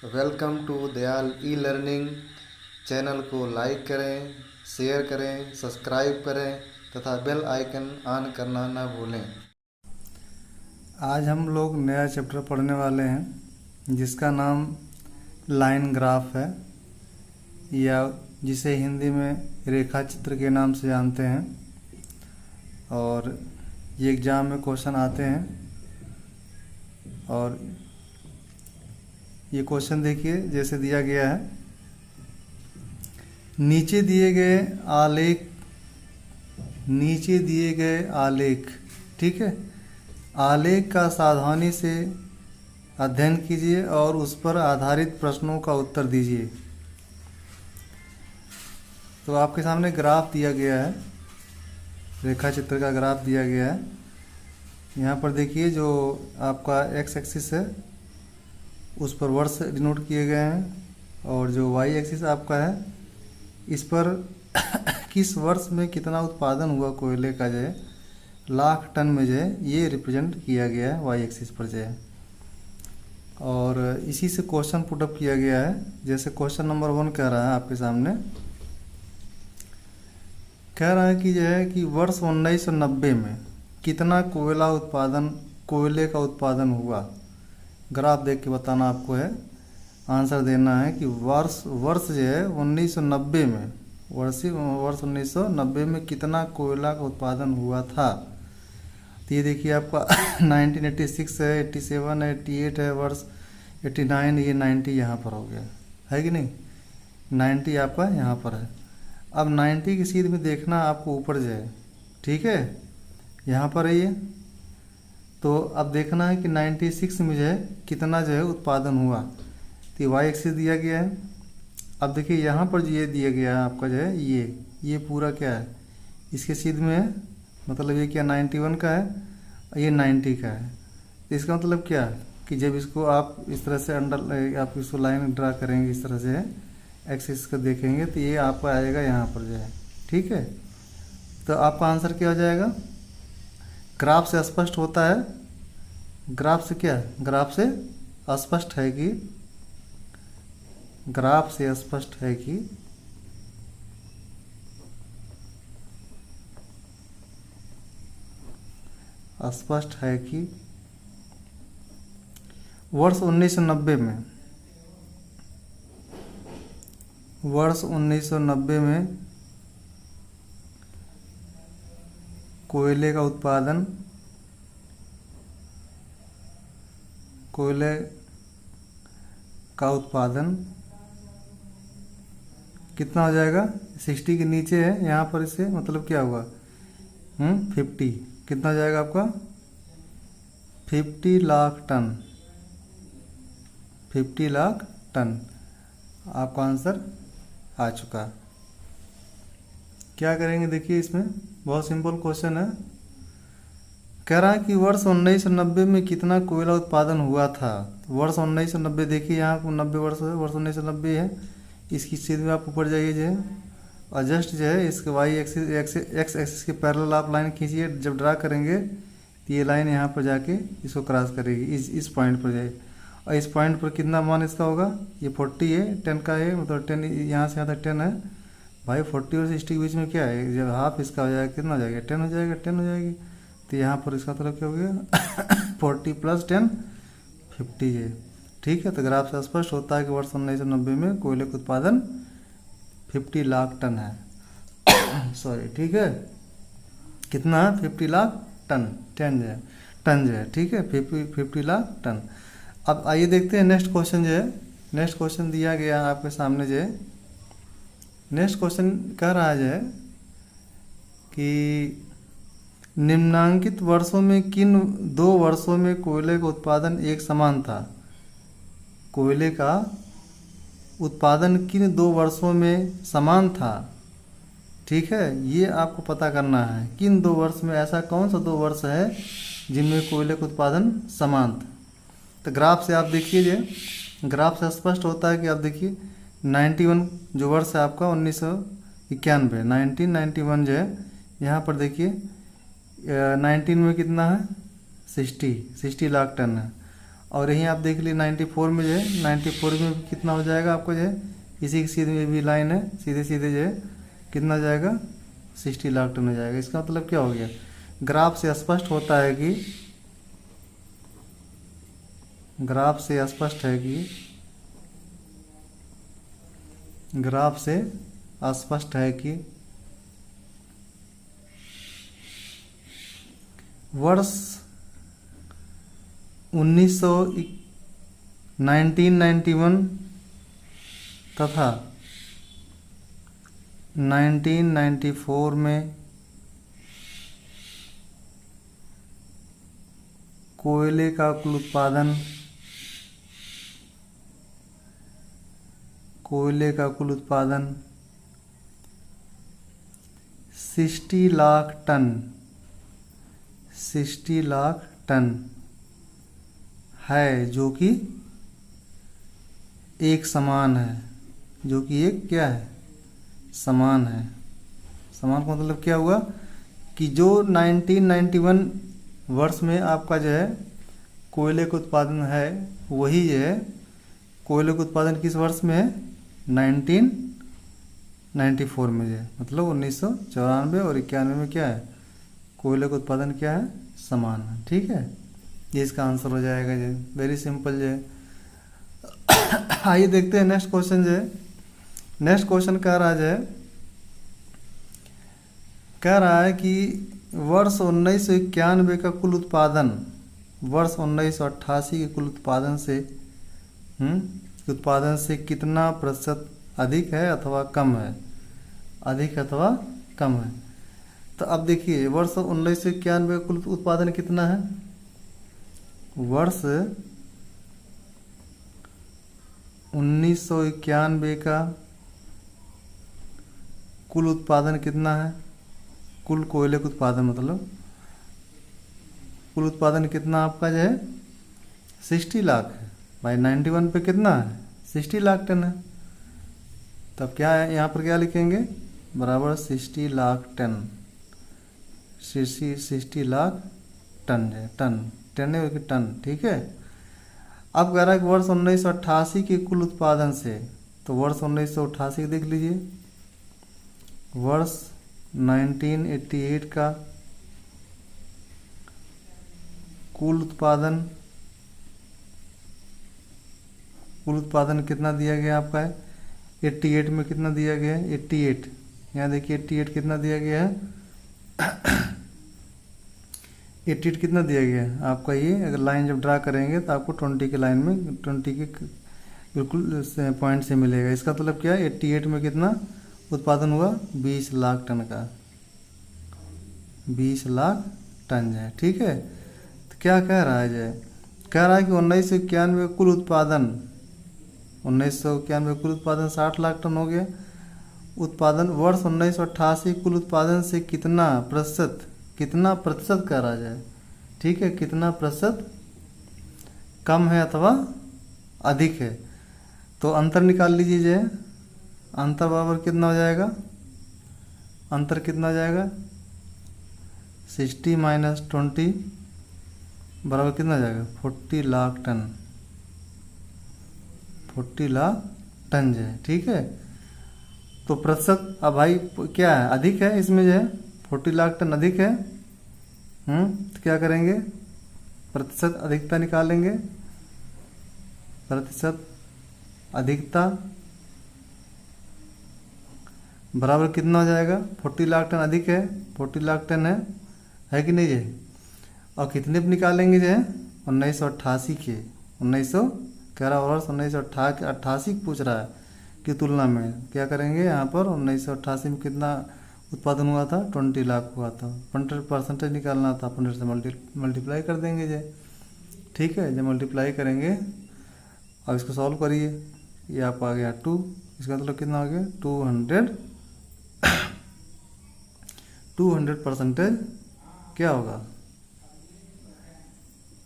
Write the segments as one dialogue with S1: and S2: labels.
S1: Welcome to Dayal e learning. Channel को like करें, share करें, सब्सक्राइब करें तथा बेल आइकन ऑन करना ना भूलें। आज हम लोग नया चैप्टर पढ़ने वाले हैं जिसका नाम लाइन ग्राफ है, या जिसे हिंदी में रेखा चित्र के नाम से जानते हैं। और ये एग्ज़ाम में क्वेश्चन आते हैं। और ये क्वेश्चन देखिए, जैसे दिया गया है, नीचे दिए गए आलेख, ठीक है, आलेख का सावधानी से अध्ययन कीजिए और उस पर आधारित प्रश्नों का उत्तर दीजिए। तो आपके सामने ग्राफ दिया गया है, रेखा चित्र का ग्राफ दिया गया है। यहाँ पर देखिए, जो आपका एक्स एक्सिस है उस पर वर्ष डिनोट किए गए हैं, और जो वाई एक्सिस आपका है इस पर किस वर्ष में कितना उत्पादन हुआ कोयले का जो है लाख टन में जो है ये रिप्रेजेंट किया गया है वाई एक्सिस पर जो है। और इसी से क्वेश्चन पुटअप किया गया है। जैसे क्वेश्चन नंबर 1 कह रहा है आपके सामने, कह रहा है कि जो है कि वर्ष 1990 में कितना कोयले का उत्पादन हुआ। ग्राफ देख के बताना आपको है, आंसर देना है कि वर्ष जो है 1990 में, वर्ष 1990 में कितना कोयला का उत्पादन हुआ था। तो ये देखिए आपका 1986 है, 87 है, 88 है, वर्ष 89, ये 90 यहाँ पर हो गया है कि नहीं। 90 आपका यहाँ पर है। अब 90 की सीध में देखना आपको ऊपर जाए, ठीक है, यहाँ पर है ये। तो अब देखना है कि 96 में जो है कितना जो है उत्पादन हुआ। तो वाई एक्सिस दिया गया है। अब देखिए यहाँ पर जो ये दिया गया है आपका जो है ये पूरा क्या है, इसके सीध में है, मतलब ये क्या 91 का है, ये 90 का है। तो इसका मतलब क्या है कि जब इसको आप इस तरह से आप इसको लाइन ड्रा करेंगे, इस तरह से एक्सिस का देखेंगे, तो ये आपका आएगा यहाँ पर जो है, ठीक है। तो आपका आंसर क्या हो जाएगा। ग्राफ से स्पष्ट होता है, ग्राफ से क्या है, ग्राफ से स्पष्ट है कि वर्ष 1990 में कोयले का उत्पादन कितना हो जाएगा। 60 के नीचे है यहाँ पर, इससे मतलब क्या हुआ 50, कितना हो जाएगा आपका 50 लाख टन। 50 लाख टन आपका आंसर आ चुका। क्या करेंगे देखिए, इसमें बहुत सिंपल क्वेश्चन है। कह रहा है कि वर्ष 1990 में कितना कोयला उत्पादन हुआ था। वर्ष 1990 देखिए, यहाँ पर 90 वर्ष है, वर्ष 1990 है। इसकी सीध में आप ऊपर जाइए जो है, और जस्ट जो है इसके वाई एक्सिस एक्स एक्सिस के पैरेलल आप लाइन खींचिए। जब ड्रा करेंगे तो ये लाइन यहाँ पर जाके इसको क्रॉस करेगी, इस पॉइंट पर जाए। और इस पॉइंट पर कितना मान इसका होगा, ये 40 है, 10 का है, मतलब 10 यहाँ से यहाँ तक 10 है भाई। 40 और 60 के बीच में क्या है, जब हाफ इसका हो जाएगा कितना हो जाएगा, 10 हो जाएगा, 10 हो जाएगी। तो यहाँ पर इसका मतलब क्या हो गया 40 + 10 50 है, ठीक है। तो ग्राफ से स्पष्ट होता है कि वर्ष 1990 में कोयले का उत्पादन 50 लाख टन है सॉरी, ठीक है, कितना है 50 लाख टन, टन जो है, ठीक है, 50 लाख टन। अब आइए देखते हैं नेक्स्ट क्वेश्चन जो है। नेक्स्ट क्वेश्चन दिया गया है आपके सामने जो है। नेक्स्ट क्वेश्चन कह रहा है जो है कि निम्नांकित वर्षों में किन 2 वर्षों में कोयले का उत्पादन एक समान था। कोयले का उत्पादन किन 2 वर्षों में समान था, ठीक है, ये आपको पता करना है। किन 2 वर्ष में, ऐसा कौन सा 2 वर्ष है जिनमें कोयले का उत्पादन समान था। तो ग्राफ से आप देखिए, जो ग्राफ से स्पष्ट होता है कि आप देखिए 91 जो वर्ष है आपका 1991, 1991 जो है, यहाँ पर देखिए 19 में कितना है 60 लाख टन है। और यहीं आप देख लीजिए 94 में जो है 94 में भी कितना हो जाएगा आपको जो है, इसी की सीधे भी लाइन है, सीधे सीधे जो है कितना जाएगा 60 लाख टन हो जाएगा। इसका मतलब क्या हो गया, ग्राफ से स्पष्ट होता है कि ग्राफ से स्पष्ट है कि ग्राफ से स्पष्ट है कि वर्ष 1991 तथा 1994 में कोयले का कुल उत्पादन 60 लाख टन है, जो कि एक समान है, जो कि एक क्या है, समान है। समान का मतलब क्या हुआ कि जो 1991 वर्ष में आपका जो है कोयले का उत्पादन है, वही जो है कोयले का उत्पादन किस वर्ष में है, 1994 में जो है, मतलब 1994 और 91 में क्या है, कोयले का उत्पादन क्या है, समान है। ठीक है, ये इसका आंसर हो जाएगा जो, वेरी सिंपल जो है। आइए देखते हैं नेक्स्ट क्वेश्चन जो है। नेक्स्ट क्वेश्चन कह रहा है कि वर्ष 1991 का कुल उत्पादन वर्ष 1988 के कुल उत्पादन से कितना प्रतिशत अधिक है अथवा कम है, अधिक अथवा कम है। तो अब देखिए वर्ष 1991 का कुल उत्पादन कितना है, वर्ष 1991 का कुल उत्पादन कितना है, कुल कोयले का उत्पादन मतलब कुल उत्पादन कितना आपका जो है 60 लाख है भाई। 91 पे कितना है, 60 लाख टन है। तब क्या है यहाँ पर क्या लिखेंगे, बराबर 60 लाख टन, 60 लाख टन है, टन है टन। ठीक है, अब कह रहा है कि वर्ष 1988 के कुल उत्पादन से, तो वर्ष 1988 देख लीजिए, वर्ष 1988 का कुल उत्पादन कितना दिया गया आपका है, 88 में कितना दिया गया है, 88, यहाँ देखिए 88 कितना दिया गया है 88 कितना दिया गया है आपका। ये अगर लाइन जब ड्रा करेंगे तो आपको 20 के लाइन में 20 के बिल्कुल पॉइंट से मिलेगा। इसका मतलब क्या है, 88 में कितना उत्पादन हुआ, 20 लाख टन का, 20 लाख टन है। ठीक है, तो क्या कह रहा है जय, कह रहा है कि 1991 कुल उत्पादन 60 लाख टन हो गया। उत्पादन वर्ष 1988 कुल उत्पादन से कितना प्रतिशत कह रहा जाए। ठीक है, कितना प्रतिशत कम है अथवा अधिक है। तो अंतर निकाल लीजिए जय, अंतर बराबर कितना हो जाएगा, अंतर कितना हो जाएगा 60 माइनस 20 बराबर कितना हो जाएगा 40 लाख टन, 40 लाख टन जो है। ठीक है, तो प्रतिशत अब भाई क्या है, अधिक है, इसमें जो है 40 लाख टन अधिक है। तो क्या करेंगे, प्रतिशत अधिकता निकालेंगे, प्रतिशत अधिकता बराबर कितना हो जाएगा, 40 लाख टन अधिक है, 40 लाख टन है कि नहीं है। और कितने पे निकालेंगे जो है 1988 के, 1900 कह रहा वर्ष 1988 पूछ रहा है की तुलना में क्या करेंगे, यहाँ पर 1988 में कितना उत्पादन हुआ था, 20 लाख हुआ था। 100% निकालना था, 100 से मल्टीप्लाई कर देंगे जे। ठीक है, जब मल्टीप्लाई करेंगे अब इसको सॉल्व करिए, ये आपको आ गया 2, इसका मतलब कितना हो गया 200% क्या होगा,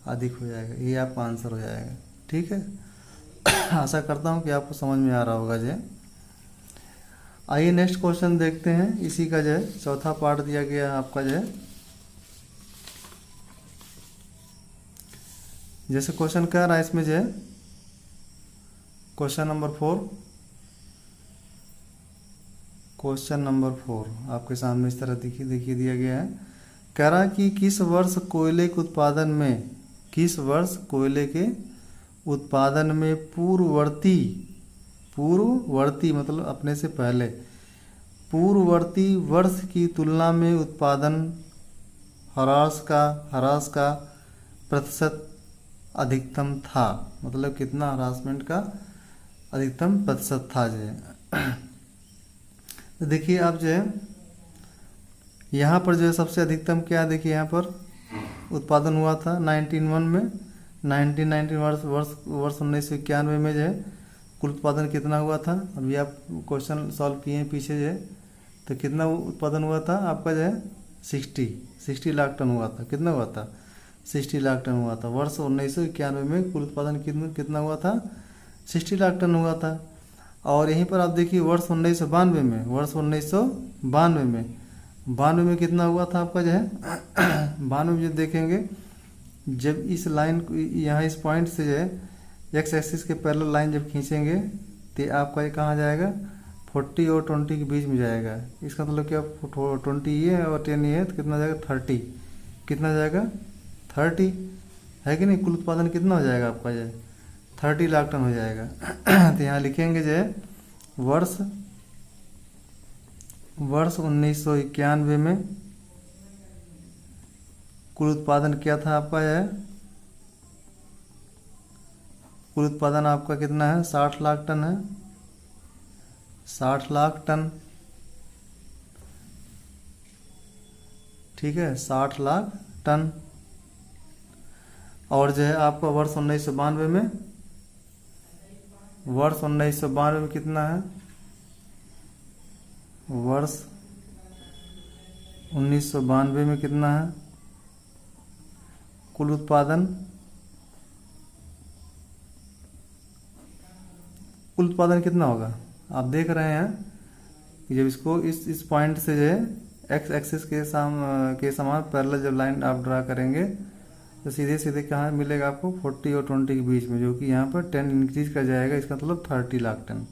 S1: अधिक हो जाएगा। ये आपका आंसर हो जाएगा। ठीक है, आशा करता हूँ कि आपको समझ में आ रहा होगा जे। आइए नेक्स्ट क्वेश्चन देखते हैं, इसी का जो है चौथा पार्ट दिया गया है आपका जो है। जैसे क्वेश्चन कह रहा है इसमें जो है क्वेश्चन नंबर 4, क्वेश्चन नंबर 4 आपके सामने इस तरह देखिए दिया गया है। कह रहा है कि किस वर्ष कोयले के उत्पादन में, किस वर्ष कोयले के उत्पादन में पूर्ववर्ती मतलब अपने से पहले, पूर्ववर्ती वर्ष की तुलना में उत्पादन ह्रास का प्रतिशत अधिकतम था। मतलब कितना हरासमेंट का अधिकतम प्रतिशत था जो है। तो देखिए आप जो है यहाँ पर जो है सबसे अधिकतम क्या है, देखिए यहाँ पर उत्पादन हुआ था 1991 में, 1991 वर्ष 1991 में जो है कुल उत्पादन कितना हुआ था। अभी आप क्वेश्चन सॉल्व किए हैं पीछे जो है, तो कितना उत्पादन हुआ था आपका जो है 60 लाख टन हुआ था। कितना हुआ था? 60 लाख टन हुआ था। वर्ष 1991 में कुल उत्पादन कितना हुआ था? 60 लाख टन हुआ था। और यहीं पर आप देखिए वर्ष 1992 में, वर्ष 1992 में कितना हुआ था आपका जो है 92 में जो देखेंगे, जब इस लाइन यहाँ इस पॉइंट से जो है एक्स एक्सिस के पैरेलल लाइन जब खींचेंगे तो आपका ये कहाँ जाएगा? 40 और 20 के बीच में जाएगा। इसका मतलब क्या 20 ये है और 10 ये है, तो कितना जाएगा? 30। कितना जाएगा? 30 है कि नहीं? कुल उत्पादन कितना हो जाएगा आपका जो है 30 लाख टन हो जाएगा। तो यहाँ लिखेंगे जो है वर्ष 1991 में कुल उत्पादन क्या था आपका है? कुल उत्पादन आपका कितना है? 60 लाख टन है। 60 लाख टन, ठीक है, 60 लाख टन। और जो है आपका वर्ष 1992 में, वर्ष 1992 में कितना है? वर्ष 1992 में कितना है कुल उत्पादन? कुल उत्पादन कितना होगा? आप देख रहे हैं कि जब इसको इस पॉइंट से जो है एक्स एक्सिस के समान पैरेलल जब लाइन आप ड्रा करेंगे तो सीधे कहाँ मिलेगा आपको? 40 और 20 के बीच में, जो कि यहाँ पर 10 इंक्रीज कर जाएगा। इसका मतलब 30 लाख टन।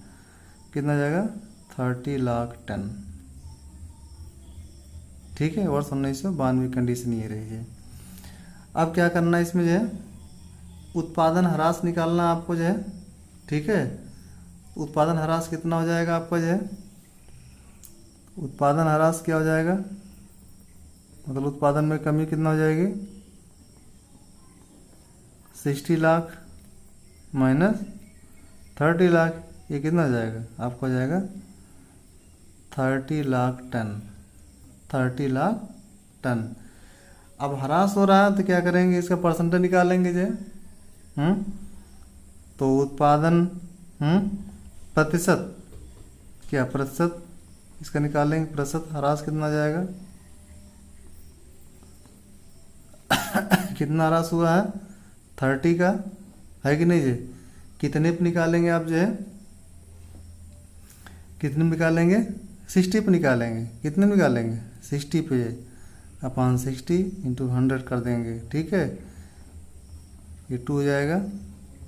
S1: कितना जाएगा? 30 लाख टन, ठीक है। वर्ष 1992 कंडीशन ये रही है। अब क्या करना है इसमें जो है उत्पादन ह्रास निकालना आपको जो है, ठीक है। उत्पादन ह्रास कितना हो जाएगा आपका जो है? उत्पादन ह्रास क्या हो जाएगा? मतलब उत्पादन में कमी कितना हो जाएगी? 60 लाख माइनस 30 लाख, ये कितना हो जाएगा आपको? हो जाएगा 30 लाख टन। 30 लाख टन। अब ह्रास हो रहा है तो क्या करेंगे? इसका परसेंटेज निकालेंगे जो तो उत्पादन प्रतिशत, क्या प्रतिशत इसका निकालेंगे? प्रतिशत ह्रास कितना जाएगा? कितना ह्रास हुआ है? 30 का, है कि नहीं जी? कितने पे निकालेंगे आप जो है? कितने में निकालेंगे? 60 पे निकालेंगे। कितने में निकालेंगे? 60 पे अपॉन 60 इंटू 100 कर देंगे, ठीक है। ये 2 हो जाएगा,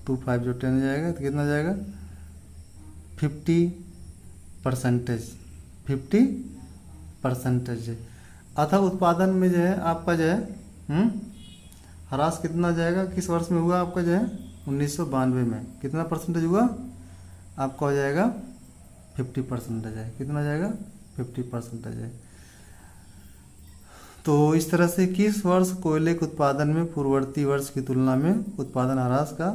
S1: 2 5 जो 10 हो जाएगा, तो कितना जाएगा? 50%। 50% अतः उत्पादन में जो है आपका जो है ह्रास कितना जाएगा? किस वर्ष में हुआ आपका जो है? 1992 में। कितना परसेंटेज हुआ आपका? हो जाएगा 50% है। कितना जाएगा? 50% है। तो इस तरह से किस वर्ष कोयले के उत्पादन में पूर्ववर्ती वर्ष की तुलना में उत्पादन ह्रास का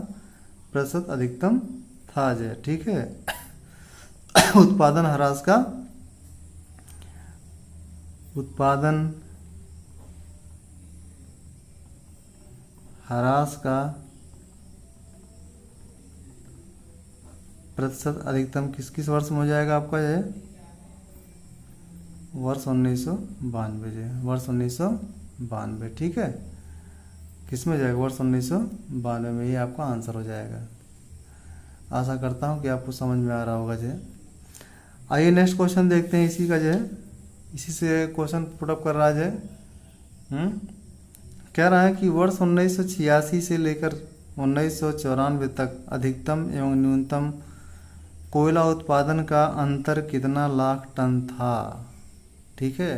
S1: प्रतिशत अधिकतम था जो है, ठीक है। उत्पादन ह्रास का, उत्पादन ह्रास का प्रतिशत अधिकतम किस वर्ष में हो जाएगा आपका जो है? वर्ष 1992 जो है, वर्ष 1992, ठीक है। किस में जाएगा? वर्ष 1992 में। ही आपका आंसर हो जाएगा। आशा करता हूँ कि आपको समझ में आ रहा होगा जो है। आइए नेक्स्ट क्वेश्चन देखते हैं इसी का जो है, इसी से क्वेश्चन पुटअप कर रहा है। कह रहा है कि वर्ष 1986 से लेकर 1994 तक अधिकतम एवं न्यूनतम कोयला उत्पादन का अंतर कितना लाख टन था। ठीक है,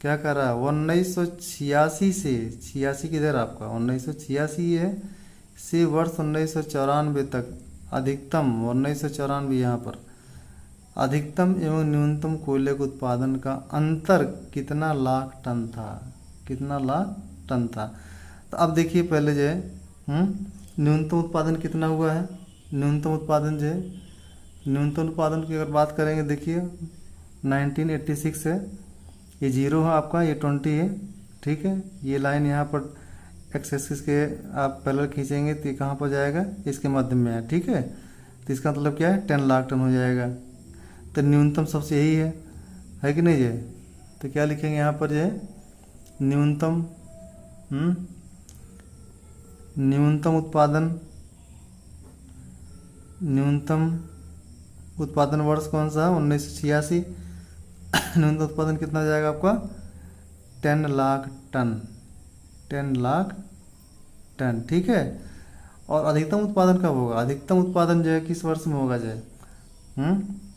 S1: क्या कर रहा है 1986 से, 86 किधर आपका 1986 है, से वर्ष 1994 तक अधिकतम 1994 यहाँ पर अधिकतम एवं न्यूनतम कोयले के उत्पादन का अंतर कितना लाख टन था, कितना लाख टन था। तो अब देखिए पहले जो है न्यूनतम उत्पादन कितना हुआ है, न्यूनतम उत्पादन जो है, न्यूनतम उत्पादन की अगर बात करेंगे देखिए 1986 है, ये 0 है आपका, ये 20 है। ठीक है, ये लाइन यहाँ पर एक्स एक्सिस के आप पैरेलल खींचेंगे तो ये कहाँ पर जाएगा, इसके मध्य में है। ठीक है, तो इसका मतलब क्या है 10 लाख टन हो जाएगा। तो न्यूनतम सबसे यही है कि नहीं है। तो क्या लिखेंगे यहाँ पर जो है न्यूनतम न्यूनतम उत्पादन वर्ष कौन सा है 1986। न्यूनतम उत्पादन कितना जाएगा आपका 10 लाख टन, 10 लाख टन। ठीक है, और अधिकतम उत्पादन कब होगा, अधिकतम उत्पादन जो है किस वर्ष में होगा जो है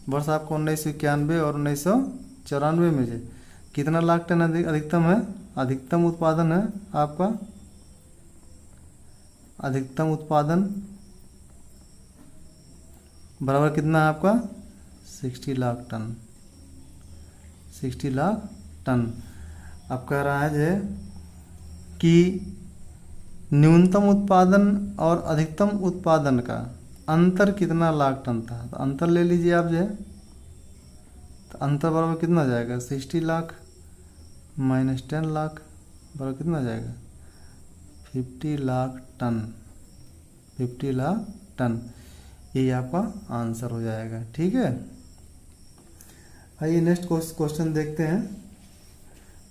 S1: वर्ष आपको 1991 और 1994 में जो कितना लाख टन अधिकतम है, अधिकतम उत्पादन है आपका, अधिकतम उत्पादन बराबर कितना है आपका 60 लाख टन, 60 लाख टन। अब कह रहा है जो कि न्यूनतम उत्पादन और अधिकतम उत्पादन का अंतर कितना लाख टन था। तो अंतर ले लीजिए आप जो है, तो अंतर बराबर कितना जाएगा 60 लाख माइनस 10 लाख बराबर कितना जाएगा 50 लाख टन, 50 लाख टन। यही आपका आंसर हो जाएगा। ठीक है, आइए नेक्स्ट क्वेश्चन देखते हैं।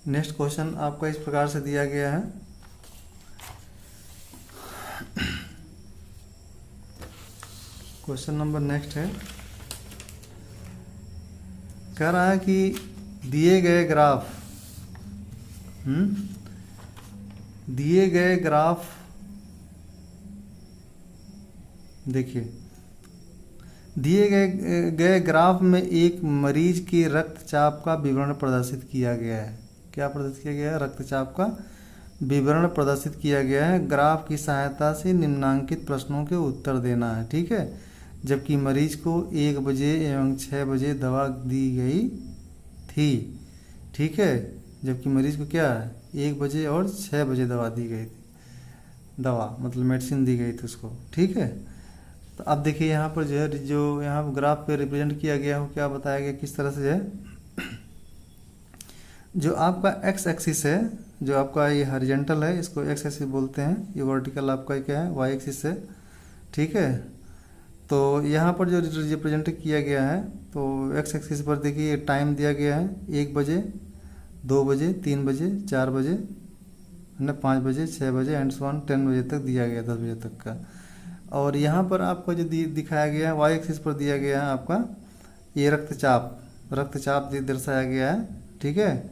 S1: नेक्स्ट क्वेश्चन आपका इस प्रकार से दिया गया है। क्वेश्चन नंबर नेक्स्ट है, कह रहा है कि दिए गए ग्राफ देखिए, दिए गए ग्राफ में एक मरीज के रक्तचाप का विवरण प्रदर्शित किया गया है। क्या प्रदर्शित किया गया है, रक्तचाप का विवरण प्रदर्शित किया गया है। ग्राफ की सहायता से निम्नांकित प्रश्नों के उत्तर देना है। ठीक है, जबकि मरीज को 1 बजे एवं 6 बजे दवा दी गई थी। ठीक है, जबकि मरीज को क्या है 1 बजे और 6 बजे दवा दी गई थी, दवा मतलब मेडिसिन दी गई थी उसको। ठीक है, तो अब देखिए यहाँ पर जो है, जो यहाँ ग्राफ पे रिप्रेजेंट किया गया हो, क्या बताया गया किस तरह से जो है, जो आपका एक्स एक्सिस है, जो आपका ये हॉरिजॉन्टल है इसको एक्स एक्सिस बोलते हैं, ये वर्टिकल आपका क्या है वाई एक्सिस है। ठीक है, तो यहाँ पर जो रिप्रेजेंट किया गया है, तो एक्स एक्सिस पर देखिए टाइम दिया गया है 1 बजे, 2 बजे, 3 बजे, 4 बजे, है ना, 5 बजे, 6 बजे एंड सो ऑन 10 बजे तक दिया गया, 10 बजे तक का। और यहाँ पर आपको जो दिखाया गया है वाई एक्सिस पर दिया गया है आपका ये रक्तचाप दर्शाया गया है। ठीक है,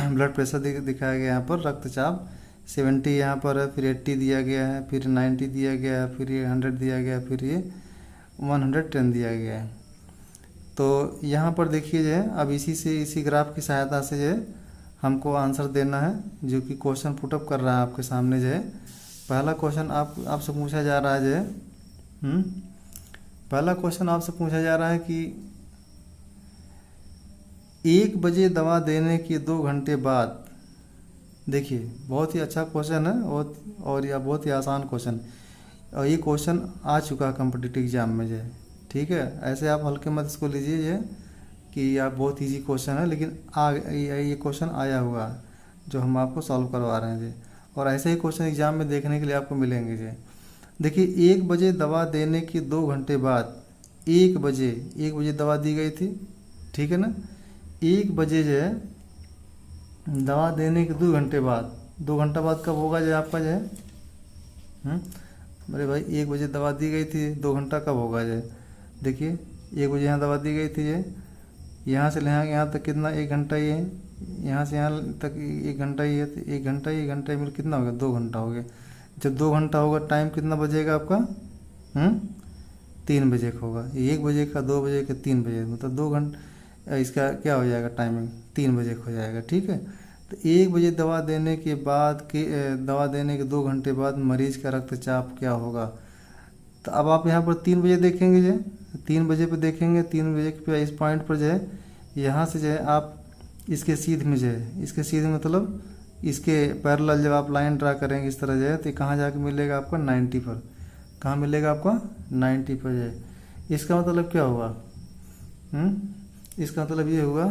S1: ब्लड प्रेशर दिखाया गया है यहाँ पर, रक्तचाप 70 यहाँ पर है, फिर 80 दिया गया है, फिर 90 दिया गया है, फिर ये 100 दिया गया है, फिर ये 110 दिया गया है। तो यहाँ पर देखिए जो है, अब इसी ग्राफ की सहायता से जो है हमको आंसर देना है, जो कि क्वेश्चन पुटअप कर रहा है आपके सामने जो है। पहला क्वेश्चन आपसे पूछा जा रहा है जो है पहला क्वेश्चन आपसे पूछा जा रहा है कि 1 बजे दवा देने के 2 घंटे बाद, देखिए बहुत ही अच्छा क्वेश्चन है और यह बहुत ही आसान क्वेश्चन, और ये क्वेश्चन आ चुका है कॉम्पिटिटिव एग्जाम में जो है। ठीक है, ऐसे आप हल्के मत इसको लीजिए जो कि आप बहुत इजी क्वेश्चन है, लेकिन ये क्वेश्चन आया हुआ जो हम आपको सॉल्व करवा रहे हैं जी। और ऐसे ही क्वेश्चन एग्जाम में देखने के लिए आपको मिलेंगे जी। देखिए 1 बजे दवा देने के 2 घंटे बाद, 1 बजे दवा दी गई थी। ठीक है ना, 1 बजे जो है दवा देने के 2 घंटे बाद, 2 घंटा बाद कब होगा जो आपका जो है अरे भाई 1 बजे दवा दी गई थी, 2 घंटा कब होगा जो, देखिए 1 बजे यहाँ दवा दी गई थी ये, यहाँ से यहाँ तक कितना 1 घंटा ही है, यहाँ से यहाँ तक 1 घंटा ही है, तो 1 घंटा मिल कितना हो गया 2 घंटा हो गया। जब 2 घंटा होगा टाइम कितना बजेगा आपका? 3 बजे का होगा। 1 बजे का, 2 बजे का, 3 बजे, मतलब 2 घंटा इसका क्या हो जाएगा टाइमिंग? 3 बजे का हो जाएगा। ठीक है। तो 1 बजे दवा देने के बाद के दवा देने के 2 घंटे बाद मरीज का रक्तचाप क्या होगा? तो अब आप यहाँ पर 3 बजे देखेंगे जो है, 3 बजे पे देखेंगे, 3 बजे पे इस पॉइंट पर जो है, यहाँ से जो है आप इसके सीध में जो है, इसके सीध मतलब इसके पैरेलल जब आप लाइन ड्रा करेंगे इस तरह जो है, तो कहाँ जाके मिलेगा आपका? 90 पर। कहाँ मिलेगा आपका? 90 पर जो है। इसका मतलब क्या हुआ? इसका मतलब ये हुआ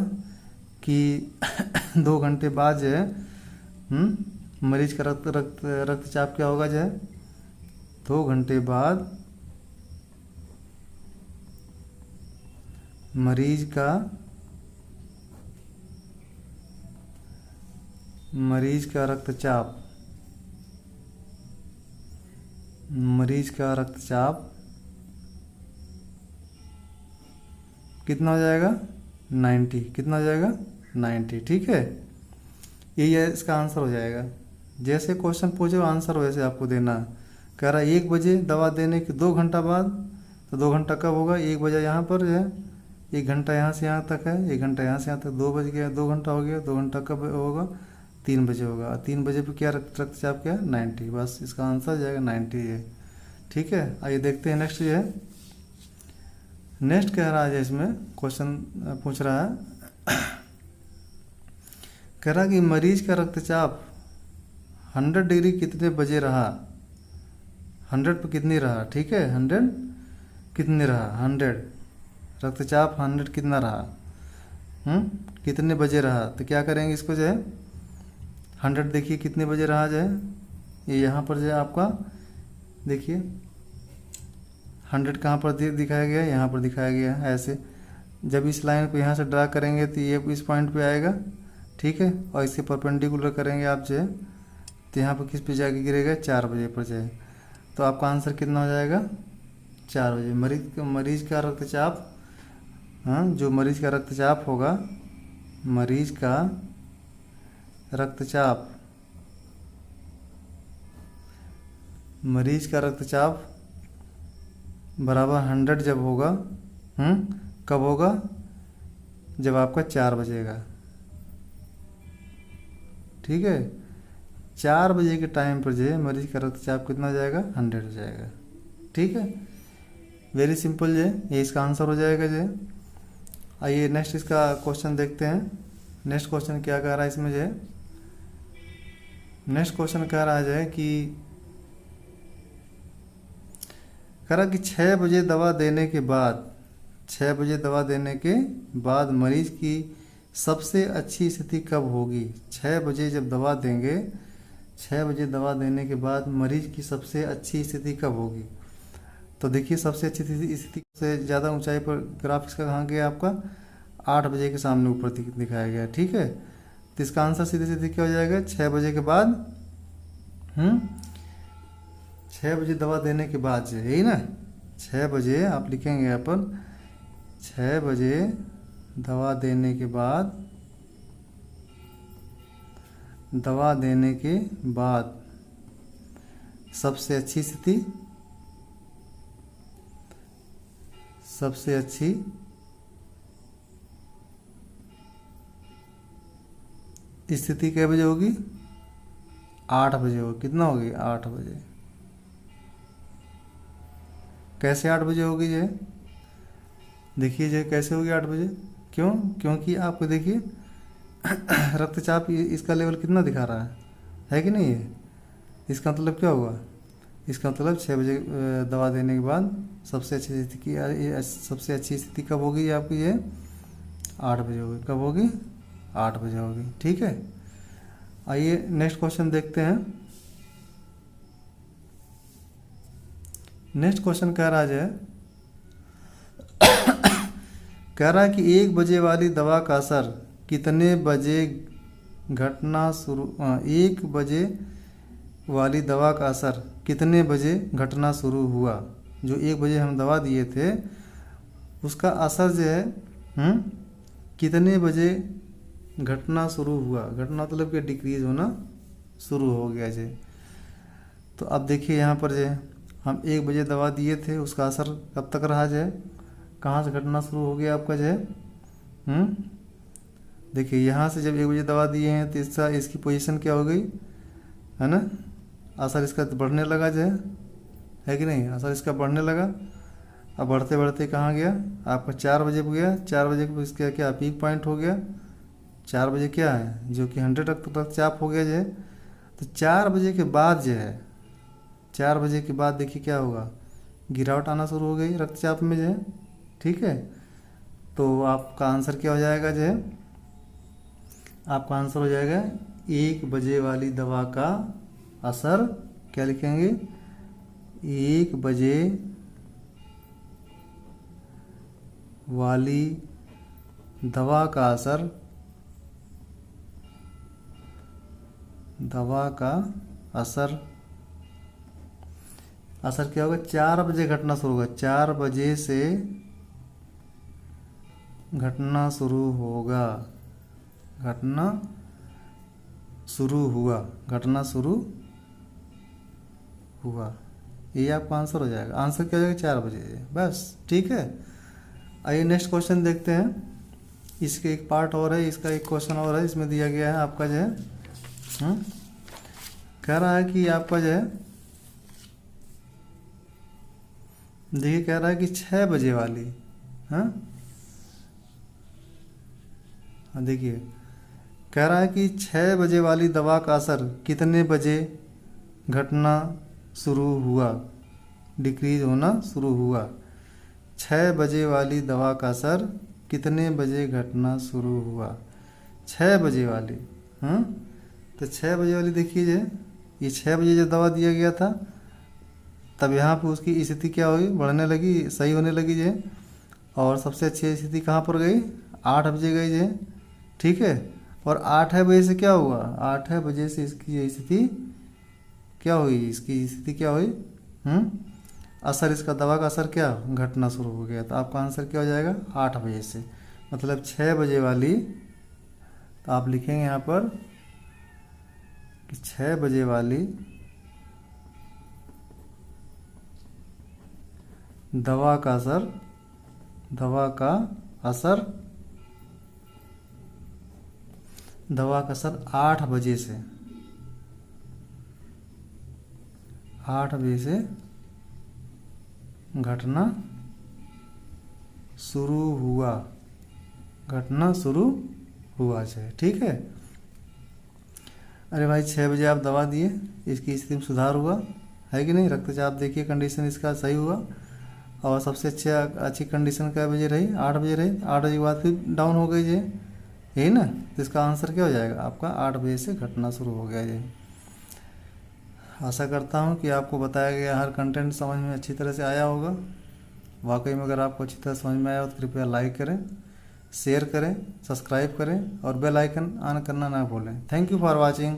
S1: कि 2 घंटे बाद जो है मरीज का रक्तचाप क्या होगा जो है? 2 घंटे बाद मरीज का रक्तचाप कितना हो जाएगा? 90। कितना हो जाएगा? 90। ठीक है। यही है इसका आंसर हो जाएगा। जैसे क्वेश्चन पूछो आंसर वैसे आपको देना है। कह रहा है 1 बजे दवा देने के 2 घंटा बाद, तो 2 घंटा कब होगा? 1 बजे यहाँ पर जो है, 1 घंटा यहाँ से यहाँ तक है, 1 घंटा यहाँ से यहाँ तक, 2 बज गया, 2 घंटा हो गया, 2 घंटा कब होगा? 3 बजे होगा। 3 बजे पे क्या रक्तचाप क्या है? 90। बस इसका आंसर हो जाएगा 90 है। ठीक है। आइए देखते हैं नेक्स्ट जो है। नेक्स्ट कह रहा है, इसमें क्वेश्चन पूछ रहा है, कह रहा कि मरीज का रक्तचाप 100 डिग्री कितने बजे रहा? 100 पे कितनी रहा? ठीक है। 100 कितने रहा? 100 रक्तचाप 100 कितना रहा? कितने बजे रहा? तो क्या करेंगे इसको जो है, 100 देखिए कितने बजे रहा जो है, ये यहाँ पर जो है आपका देखिए 100 कहाँ पर दिखाया गया है? यहाँ पर दिखाया गया है। ऐसे जब इस लाइन को यहाँ से ड्रा करेंगे तो ये इस पॉइंट पे आएगा। ठीक है। और इसके परपेंडिकुलर करेंगे आप जो है, तो यहाँ पर किस पे जाके गिरेगा? 4 बजे पर जाए। तो आपका आंसर कितना हो जाएगा? 4 बजे। मरीज का रक्तचाप, जो मरीज का रक्तचाप होगा, मरीज का रक्तचाप बराबर 100 जब होगा, कब होगा? जब आपका 4 बजेगा। ठीक है। 4 बजे के टाइम पर जो है मरीज का रक्तचाप कितना हो जाएगा? 100 हो जाएगा। ठीक है। वेरी सिंपल जो है, ये इसका आंसर हो जाएगा जो है। आइए नेक्स्ट इसका क्वेश्चन देखते हैं। नेक्स्ट क्वेश्चन क्या कह रहा है इसमें जो है, नेक्स्ट क्वेश्चन कह रहा है कि कह रहा कि 6 बजे दवा देने के बाद, 6 बजे दवा देने के बाद मरीज की सबसे अच्छी स्थिति कब होगी? 6 बजे जब दवा देंगे, 6 बजे दवा देने के बाद मरीज की सबसे अच्छी स्थिति कब होगी? तो देखिए सबसे अच्छी स्थिति से ज़्यादा ऊंचाई पर ग्राफ इसका कहाँ गया आपका? 8 बजे के सामने ऊपर दिखाया गया। ठीक है। तो इसका आंसर सीधे सीधे क्या हो जाएगा? 6 बजे के बाद, 6 बजे दवा देने के बाद जो है, यही ना? 6 बजे आप लिखेंगे अपन, 6 बजे दवा देने के बाद, सबसे अच्छी स्थिति, स्थिति कै बजे होगी? 8 बजे होगी। कितना होगी? 8 बजे। कैसे 8 बजे होगी ये? देखिए जो कैसे होगी 8 बजे? क्यों? क्योंकि आपको देखिए रक्तचाप इसका लेवल कितना दिखा रहा है कि नहीं है? इसका मतलब क्या हुआ? इसका मतलब 6 बजे दवा देने के बाद सबसे अच्छी स्थिति कब होगी आपकी? ये 8 बजे होगी। कब होगी? 8 बजे होगी। ठीक है। आइए नेक्स्ट क्वेश्चन देखते हैं। नेक्स्ट क्वेश्चन कह रहा है कह रहा है कि 1 बजे वाली दवा का असर कितने बजे घटना शुरू 1 बजे वाली दवा का असर कितने बजे घटना शुरू हुआ? जो 1 बजे हम दवा दिए थे उसका असर जो है कितने बजे घटना शुरू हुआ? घटना मतलब कि डिक्रीज होना शुरू हो गया जी। तो अब देखिए यहाँ पर जो है हम 1 बजे दवा दिए थे, उसका असर कब तक रहा जो है, कहाँ से घटना शुरू हो गया आपका जो है। देखिए यहाँ से जब 1 बजे दवा दिए हैं तो इसकी पोजीशन क्या हो गई, है ना, असर इसका बढ़ने लगा जो है कि नहीं, असर इसका बढ़ने लगा। अब बढ़ते बढ़ते कहाँ गया, आपका 4 बजे पे गया, 4 बजे को इसका क्या पीक पॉइंट हो गया, 4 बजे क्या है जो कि 100 रक्तचाप हो गया जो है। तो 4 बजे के बाद जो है, 4 बजे के बाद देखिए क्या होगा, गिरावट आना शुरू हो गई रक्तचाप में जो है, ठीक है। तो आपका आंसर क्या हो जाएगा जो है, आपका आंसर हो जाएगा 1 बजे वाली दवा का असर, क्या लिखेंगे, 1 बजे वाली दवा का असर, दवा का असर, असर क्या होगा, 4 बजे घटना शुरू होगा, 4 बजे से घटना शुरू होगा, घटना शुरू हुआ, घटना शुरू हुआ, ये आपका आंसर हो जाएगा। आंसर क्या हो जाएगा, 4 बजे, बस ठीक है। आइए नेक्स्ट क्वेश्चन देखते हैं। इसके एक पार्ट और है, इसका एक क्वेश्चन और है, इसमें दिया गया है आपका जो है, कह रहा है कि आपका जो है, देखिए कह रहा है कि 6 बजे वाली, हाँ देखिए कह रहा है कि 6 बजे वाली दवा का असर कितने बजे घटना शुरू हुआ, डिक्रीज होना शुरू हुआ। 6 बजे वाली दवा का असर कितने बजे घटना शुरू हुआ, 6 बजे वाली, तो 6 बजे वाली देखिए जो ये 6 बजे जो दवा दिया गया था, तब यहाँ पे उसकी स्थिति क्या हुई, बढ़ने लगी, सही होने लगी जो, और सबसे अच्छी स्थिति कहाँ पर गई, 8 बजे गई जो, ठीक है। और 8 बजे से क्या हुआ, 8 बजे से इसकी स्थिति क्या हुई, इसकी स्थिति क्या हुई, असर, इसका दवा का असर क्या घटना शुरू हो गया। तो आपका आंसर क्या हो जाएगा, 8 बजे से, मतलब 6 बजे वाली। तो आप लिखेंगे यहाँ पर कि 6 बजे वाली दवा का असर, दवा का असर, दवा का असर 8 बजे से, 8 बजे से घटना शुरू हुआ, घटना शुरू हुआ है, ठीक है। अरे भाई 6 बजे आप दवा दिए, इसकी स्थिति में सुधार हुआ है कि नहीं, रक्तचाप देखिए कंडीशन इसका सही हुआ, और सबसे अच्छी कंडीशन क्या बजे रही, 8 बजे रही, 8 बजे के बाद फिर डाउन हो गई जी, यही ना। तो इसका आंसर क्या हो जाएगा आपका, 8 बजे से घटना शुरू हो गया जी। आशा करता हूँ कि आपको बताया गया हर कंटेंट समझ में अच्छी तरह से आया होगा। वाकई में अगर आपको अच्छी तरह समझ में आया हो तो कृपया लाइक करें, शेयर करें, सब्सक्राइब करें और बेल आइकन ऑन करना ना भूलें। Thank you for watching.